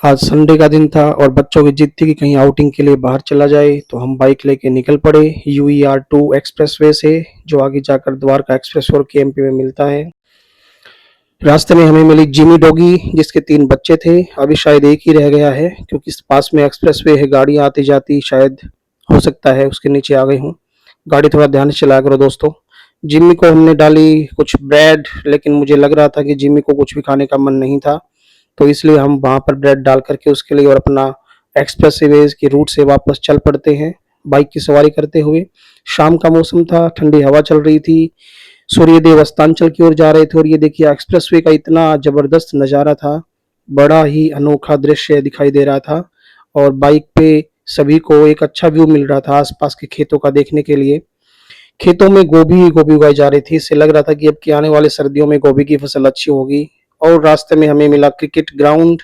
आज संडे का दिन था और बच्चों की जिद थी कि कहीं आउटिंग के लिए बाहर चला जाए, तो हम बाइक लेके निकल पड़े UER2 एक्सप्रेसवे से, जो आगे जाकर द्वारका एक्सप्रेस और KMP में मिलता है। रास्ते में हमें मिली जिमी डॉगी, जिसके 3 बच्चे थे। अभी शायद एक ही रह गया है क्योंकि इस पास में एक्सप्रेसवे है, गाड़ियां आती जाती, शायद हो सकता है उसके नीचे आ गई हूँ। गाड़ी थोड़ा ध्यान से चलाया करो दोस्तों। जिम्मी को हमने डाली कुछ ब्रेड, लेकिन मुझे लग रहा था कि जिम्मी को कुछ भी खाने का मन नहीं था, तो इसलिए हम वहाँ पर ब्रेड डाल करके उसके लिए और अपना एक्सप्रेस वेज के रूट से वापस चल पड़ते हैं बाइक की सवारी करते हुए। शाम का मौसम था, ठंडी हवा चल रही थी, सूर्यदेव अस्तांचल की ओर जा रहे थे और ये देखिए एक्सप्रेसवे का इतना जबरदस्त नज़ारा था, बड़ा ही अनोखा दृश्य दिखाई दे रहा था और बाइक पे सभी को एक अच्छा व्यू मिल रहा था आसपास के खेतों का देखने के लिए। खेतों में गोभी ही गोभी उगाई जा रही थी, इससे लग रहा था कि अब की आने वाले सर्दियों में गोभी की फसल अच्छी होगी। और रास्ते में हमें मिला क्रिकेट ग्राउंड,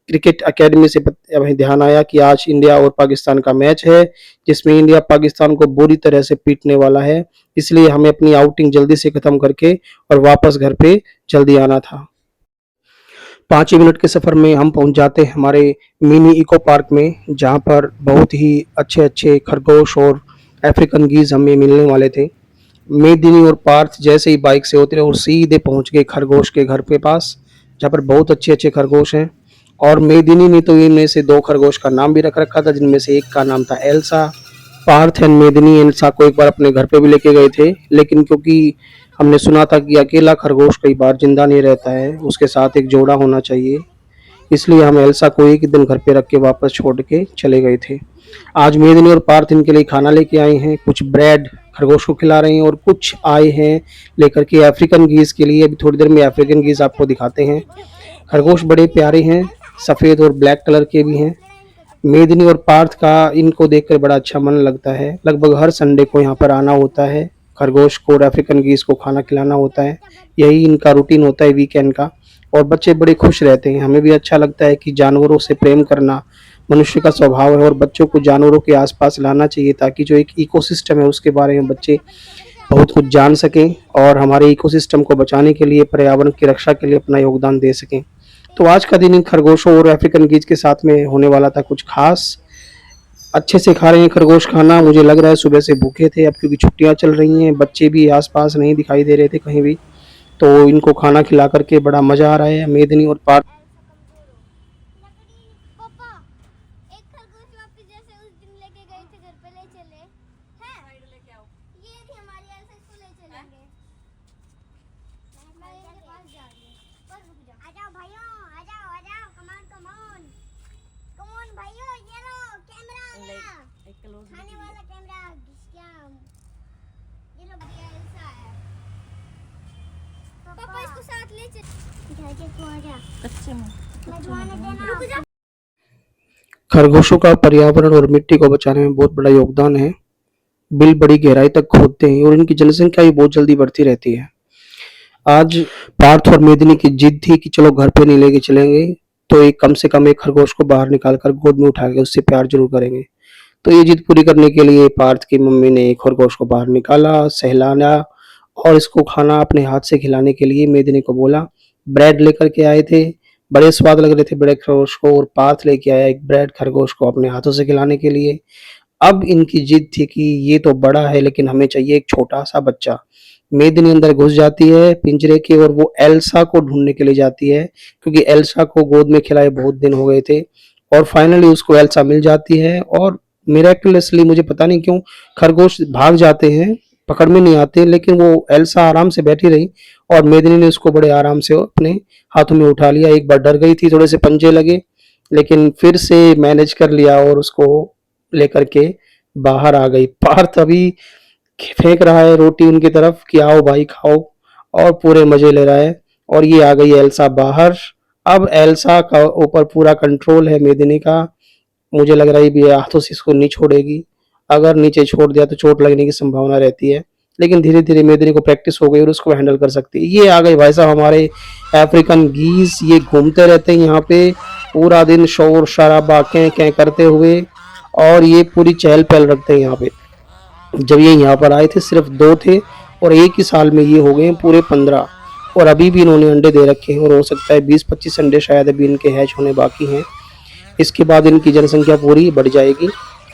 क्रिकेट अकेडमी से हमें ध्यान आया कि आज इंडिया और पाकिस्तान का मैच है, जिसमें इंडिया पाकिस्तान को बुरी तरह से पीटने वाला है, इसलिए हमें अपनी आउटिंग जल्दी से खत्म करके और वापस घर पे जल्दी आना था। 5 ही मिनट के सफ़र में हम पहुंच जाते हैं हमारे मिनी इको पार्क में, जहां पर बहुत ही अच्छे अच्छे खरगोश और अफ्रीकन गीज हमें मिलने वाले थे। मेदिनी और पार्थ जैसे ही बाइक से उतरे और सीधे पहुंच गए खरगोश के घर के पास, जहाँ पर बहुत अच्छे अच्छे खरगोश हैं। और मेदिनी ने तो इनमें से 2 खरगोश का नाम भी रख रखा था, जिनमें से एक का नाम था Elsa. Partha and Medini Elsa को एक बार अपने घर पे भी लेके गए थे, लेकिन क्योंकि हमने सुना था कि अकेला खरगोश कई बार जिंदा नहीं रहता है, उसके साथ एक जोड़ा होना चाहिए, इसलिए हम एल्सा को एक ही दिन घर पे रख के वापस छोड़ के चले गए थे। आज मेदिनी और पार्थ इनके लिए खाना लेके आए हैं, कुछ ब्रेड खरगोश को खिला रहे हैं और कुछ आए हैं लेकर के अफ्रीकन गीज के लिए। अभी थोड़ी देर में अफ्रीकन गीज आपको दिखाते हैं। खरगोश बड़े प्यारे हैं, सफ़ेद और ब्लैक कलर के भी हैं। मेदिनी और पार्थ का इनको देखकर बड़ा अच्छा मन लगता है, लगभग हर संडे को यहाँ पर आना होता है, खरगोश को और अफ्रीकन गीज को खाना खिलाना होता है, यही इनका रूटीन होता है वीकेंड का। और बच्चे बड़े खुश रहते हैं, हमें भी अच्छा लगता है कि जानवरों से प्रेम करना मनुष्य का स्वभाव है और बच्चों को जानवरों के आसपास लाना चाहिए, ताकि जो एक इकोसिस्टम है उसके बारे में बच्चे बहुत कुछ जान सकें और हमारे इकोसिस्टम को बचाने के लिए, पर्यावरण की रक्षा के लिए अपना योगदान दे सकें। तो आज का दिन इन खरगोशों और अफ्रीकन गीज के साथ में होने वाला था कुछ खास। अच्छे से खा रहे हैं खरगोश खाना, मुझे लग रहा है सुबह से भूखे थे, अब क्योंकि छुट्टियां चल रही हैं, बच्चे भी आसपास नहीं दिखाई दे रहे थे कहीं भी, तो इनको खाना खिला करके बड़ा मजा आ रहा है। मेदिनी और पार्थ पापा एक खरगोश वापस जैसे उस दिन लेके गए थे घर पे ले चले हैं। लेके आओ, ये थी हमारी ऐसे इसको ले चलेंगे। मैं इनके पास जा रही हूँ, पर रुक जा। आ जाओ भाइयों, आ जाओ, कमान कमान कमान भाइयों, ये लो कैमरा आ गया, खाने वाला कैमरा। क्या ये लो, बढ़िया ऐसा है। पापा इसको साथ ले चल। कच्चे में रुक जा। खरगोशों का पर्यावरण और मिट्टी को बचाने में बहुत बड़ा योगदान है। बिल बड़ी गहराई तक खोदते हैं और इनकी जनसंख्या भी बहुत जल्दी बढ़ती रहती है। आज पार्थ और मेदिनी की जिद थी कि चलो घर पे नहीं लेके चलेंगे, तो एक कम से कम एक खरगोश को बाहर निकाल कर गोद में उठा के उससे प्यार जरूर करेंगे। तो ये जिद पूरी करने के लिए पार्थ की मम्मी ने एक खरगोश को बाहर निकाला, सहलाना और इसको खाना अपने हाथ से खिलाने के लिए मेदिनी को बोला। ब्रेड लेकर के आए थे, बड़े स्वाद लग रहे थे बड़े खरगोश को, और पार्थ लेके आया एक ब्रेड खरगोश को अपने हाथों से खिलाने के लिए। अब इनकी जिद थी कि ये तो बड़ा है लेकिन हमें चाहिए एक छोटा सा बच्चा। मेदिनी अंदर घुस जाती है पिंजरे के और वो एल्सा को ढूंढने के लिए जाती है, क्योंकि एल्सा को गोद में खिलाए बहुत दिन हो गए थे। और फाइनली उसको एल्सा मिल जाती है और मिरेकलसली, मुझे पता नहीं क्यों, खरगोश भाग जाते हैं, पकड़ में नहीं आते, लेकिन वो एल्सा आराम से बैठी रही और मेदिनी ने उसको बड़े आराम से अपने हाथों में उठा लिया। एक बार डर गई थी, थोड़े से पंजे लगे, लेकिन फिर से मैनेज कर लिया और उसको लेकर के बाहर आ गई। पार्थ अभी फेंक रहा है रोटी उनकी तरफ कि आओ भाई खाओ, और पूरे मजे ले रहा है। और ये आ गई एल्सा बाहर। अब एल्सा का ऊपर पूरा कंट्रोल है मेदिनी का, मुझे लग रहा है ये हाथों से इसको नहीं छोड़ेगी, अगर नीचे छोड़ दिया तो चोट लगने की संभावना रहती है, लेकिन धीरे धीरे मेदिनी को प्रैक्टिस हो गई और उसको हैंडल कर सकती है। ये आ गए भाई साहब हमारे अफ्रीकन गीज, ये घूमते रहते हैं यहाँ पे पूरा दिन, शोर शराबा कै कै करते हुए, और ये पूरी चहल पहल रखते हैं यहाँ पे। जब ये यहाँ पर आए थे सिर्फ 2 थे और एक ही साल में ये हो गए पूरे 15, और अभी भी इन्होंने अंडे दे रखे हैं और हो सकता है 20-25 अंडे शायद अभी इनके हैच होने बाकी हैं। इसके बाद इनकी जनसंख्या पूरी बढ़ जाएगी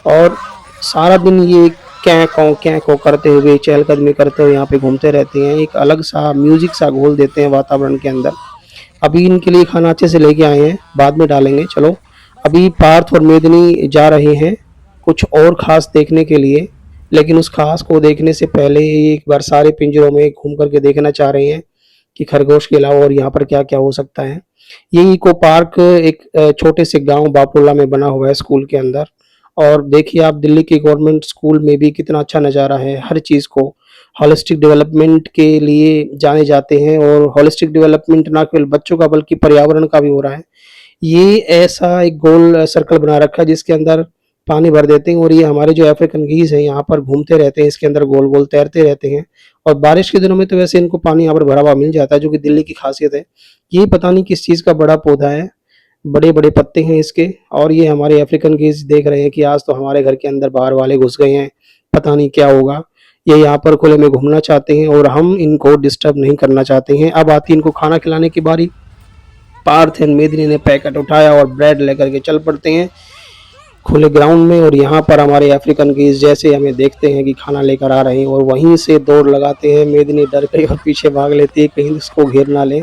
और सारा दिन ये क्या कौ करते हुए चहलकदमी करते हुए यहाँ पे घूमते रहते हैं। एक अलग सा म्यूजिक सा घोल देते हैं वातावरण के अंदर। अभी इनके लिए खाना अच्छे से लेके आए हैं, बाद में डालेंगे। चलो अभी पार्थ और मेदिनी जा रहे हैं कुछ और खास देखने के लिए, लेकिन उस खास को देखने से पहले एक बार सारे पिंजरों में घूम करके देखना चाह रहे हैं कि खरगोश के अलावा और यहाँ पर क्या क्या हो सकता है। ये इको पार्क एक छोटे से गांव बापुला में बना हुआ है स्कूल के अंदर। और देखिए आप दिल्ली के गवर्नमेंट स्कूल में भी कितना अच्छा नज़ारा है। हर चीज़ को होलिस्टिक डेवलपमेंट के लिए जाने जाते हैं और होलिस्टिक डेवलपमेंट ना केवल बच्चों का बल्कि पर्यावरण का भी हो रहा है। ये ऐसा एक गोल सर्कल बना रखा है जिसके अंदर पानी भर देते हैं और ये हमारे जो अफ्रीकन गीज़ हैं यहाँ पर घूमते रहते हैं, इसके अंदर गोल गोल तैरते रहते हैं। और बारिश के दिनों में तो वैसे इनको पानी यहाँ पर भरा हुआ मिल जाता है, जो कि दिल्ली की खासियत है। ये पता नहीं किस चीज़ का बड़ा पौधा है, बड़े बड़े पत्ते हैं इसके। और ये हमारे अफ्रीकन गीज़ देख रहे हैं कि आज तो हमारे घर के अंदर बाहर वाले घुस गए हैं, पता नहीं क्या होगा। ये यहाँ पर खुले में घूमना चाहते हैं और हम इनको डिस्टर्ब नहीं करना चाहते हैं। अब आती है इनको खाना खिलाने की बारी। पार्थ एंड मेदिनी ने पैकेट उठाया और ब्रेड लेकर के चल पड़ते हैं खुले ग्राउंड में। और यहाँ पर हमारे अफ्रीकन गीज़ जैसे हमें देखते हैं कि खाना लेकर आ रहे हैं और वहीं से दौड़ लगाते हैं। मेदिनी डर गई और पीछे भाग लेती है कहीं इसको घेर ना ले।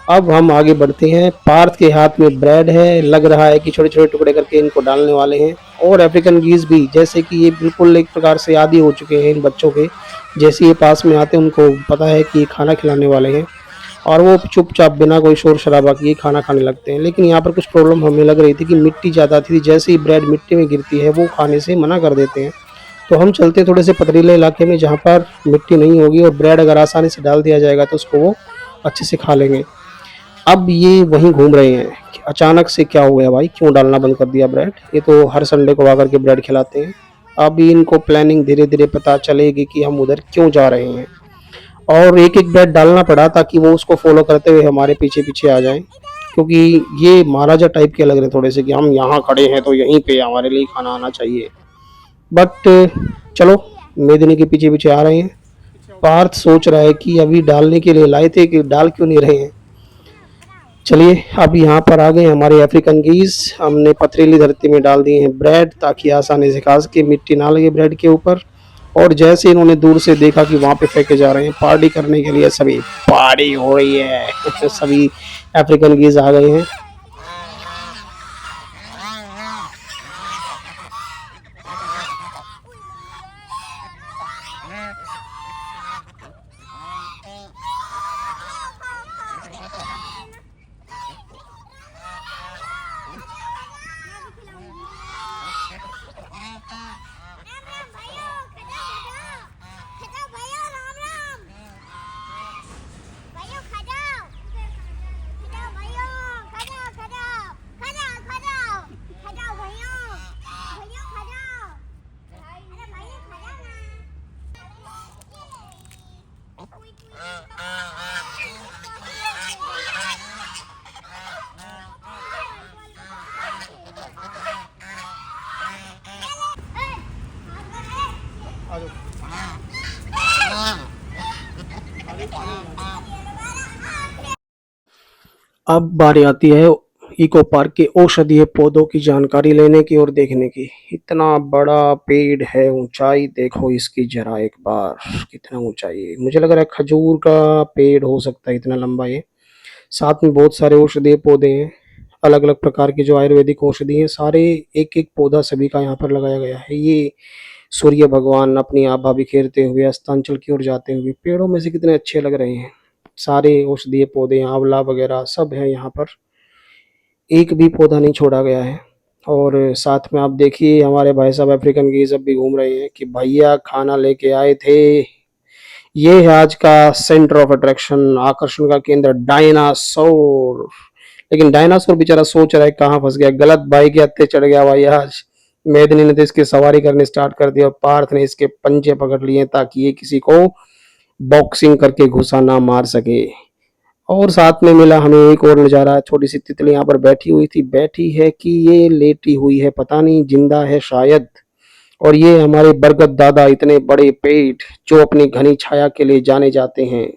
अब हम आगे बढ़ते हैं। पार्थ के हाथ में ब्रेड है, लग रहा है कि छोटे छोटे टुकड़े करके इनको डालने वाले हैं। और अफ्रीकन गीज़ भी जैसे कि ये बिल्कुल एक प्रकार से आदी हो चुके हैं इन बच्चों के। जैसे ये पास में आते हैं उनको पता है कि ये खाना खिलाने वाले हैं और वो चुपचाप बिना कोई शोर शराबा किए खाना खाने लगते हैं। लेकिन यहाँ पर कुछ प्रॉब्लम हमें लग रही थी कि मिट्टी ज़्यादा थी, जैसे ही ब्रेड मिट्टी में गिरती है वो खाने से मना कर देते हैं। तो हम चलते हैं थोड़े से पथरीले इलाके में जहाँ पर मिट्टी नहीं होगी और ब्रेड अगर आसानी से डाल दिया जाएगा तो उसको वो अच्छे से खा लेंगे। अब ये वहीं घूम रहे हैं कि अचानक से क्या हो गया भाई, क्यों डालना बंद कर दिया ब्रेड? ये तो हर संडे को आकर के ब्रेड खिलाते हैं। अब इनको प्लानिंग धीरे धीरे पता चलेगी कि हम उधर क्यों जा रहे हैं। और एक एक ब्रेड डालना पड़ा ताकि वो उसको फॉलो करते हुए हमारे पीछे पीछे आ जाएं, क्योंकि ये महाराजा टाइप के लग रहे थोड़े से कि हम यहाँ खड़े हैं तो यहीं पे हमारे लिए खाना आना चाहिए। बट चलो मेदिनी के पीछे पीछे आ रहे हैं। पार्थ सोच रहा है कि अभी डालने के लिए लाए थे कि डाल क्यों नहीं रहे हैं। चलिए अब यहाँ पर आ गए हमारे अफ्रीकन गीज़। हमने पथरीली धरती में डाल दिए हैं ब्रेड ताकि आसानी से खा सके, मिट्टी ना लगे ब्रेड के ऊपर। और जैसे इन्होंने दूर से देखा कि वहाँ पे फेंके जा रहे हैं पार्टी करने के लिए, सभी पार्टी हो रही है सभी अफ्रीकन गीज़ आ गए हैं। अब बारी आती है इको पार्क के औषधीय पौधों की जानकारी लेने की और देखने की। इतना बड़ा पेड़ है, ऊंचाई देखो इसकी जरा एक बार, कितना ऊंचाई है। मुझे लग रहा है खजूर का पेड़ हो सकता है इतना लंबा ये। साथ में बहुत सारे औषधीय पौधे हैं, अलग अलग प्रकार के जो आयुर्वेदिक औषधि हैं, सारे एक एक पौधा सभी का यहाँ पर लगाया गया है। ये सूर्य भगवान अपनी आभा बिखेरते हुए अस्तांचल की ओर जाते हुए पेड़ों में से कितने अच्छे लग रहे हैं। सारे औषधीय पौधे आंवला वगैरह सब है यहाँ पर, एक भी पौधा नहीं छोड़ा गया है। और साथ में आप देखिए हमारे भाई साहब अफ्रीकन गीज़ अब भी घूम रहे हैं कि भैया खाना लेके आए थे। ये है आज का सेंटर ऑफ अट्रैक्शन, आकर्षण का केंद्र, डायनासोर। लेकिन डायनासोर बेचारा सोच रहा है कहाँ फंस गया, गलत बाई के हत्थे चढ़ गया भाई आज। मेदिनी ने तो इसकी सवारी करनी स्टार्ट कर दी और पार्थ ने इसके पंजे पकड़ लिए ताकि ये किसी को बॉक्सिंग करके घुसा ना मार सके। और साथ में मिला हमें एक और नज़ारा, छोटी सी तितली यहाँ पर बैठी हुई थी, बैठी है कि ये लेटी हुई है, पता नहीं जिंदा है शायद। और ये हमारे बरगद दादा, इतने बड़े पेड़ जो अपनी घनी छाया के लिए जाने जाते हैं।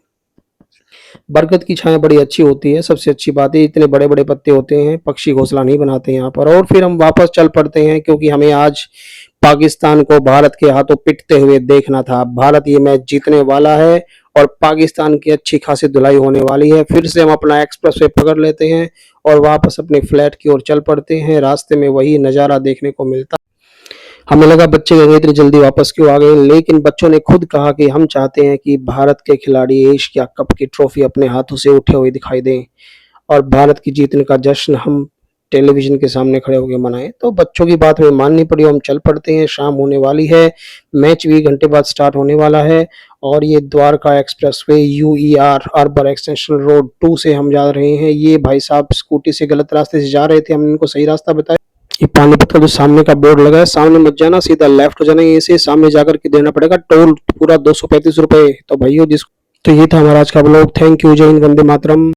बरगद की छाया बड़ी अच्छी होती है, सबसे अच्छी बात है इतने बड़े-बड़े पत्ते होते हैं, पक्षी घोंसला नहीं बनाते यहाँ पर। और फिर हम वापस चल पड़ते हैं क्योंकि हमें आज पाकिस्तान को भारत के हाथों पिटते हुए देखना था। भारत ये मैच जीतने वाला है और पाकिस्तान की अच्छी खासी धुलाई होने वाली है। फिर से हम अपना एक्सप्रेसवे पकड़ लेते हैं और वापस अपने फ्लैट की ओर चल पड़ते हैं। रास्ते में वही नज़ारा देखने को मिलता। हमें लगा बच्चे कहेंगे इतनी जल्दी वापस क्यों आ गए, लेकिन बच्चों ने खुद कहा कि हम चाहते हैं कि भारत के खिलाड़ी एशिया कप की ट्रॉफी अपने हाथों से उठे हुए दिखाई दें और भारत की जीतने का जश्न हम टेलीविजन के सामने खड़े होकर मनाएं। तो बच्चों की बात हमें माननी पड़ी, हम चल पड़ते हैं। शाम होने वाली है, मैच भी घंटे बाद स्टार्ट होने वाला है और ये Dwarka expressway UER urban extension road 2 से हम जा रहे हैं। ये भाई साहब स्कूटी से गलत रास्ते से जा रहे थे, हमने इनको सही रास्ता बताया। ये पानीपत का जो सामने का बोर्ड लगा है, सामने मत जाना, सीधा लेफ्ट हो जाना, ये से सामने जाकर के देना पड़ेगा टोल पूरा 235 रुपए। तो भाइयों जिस तो ये था हमारा आज का ब्लॉग। थैंक यू, जय हिंद, वंदे मातरम।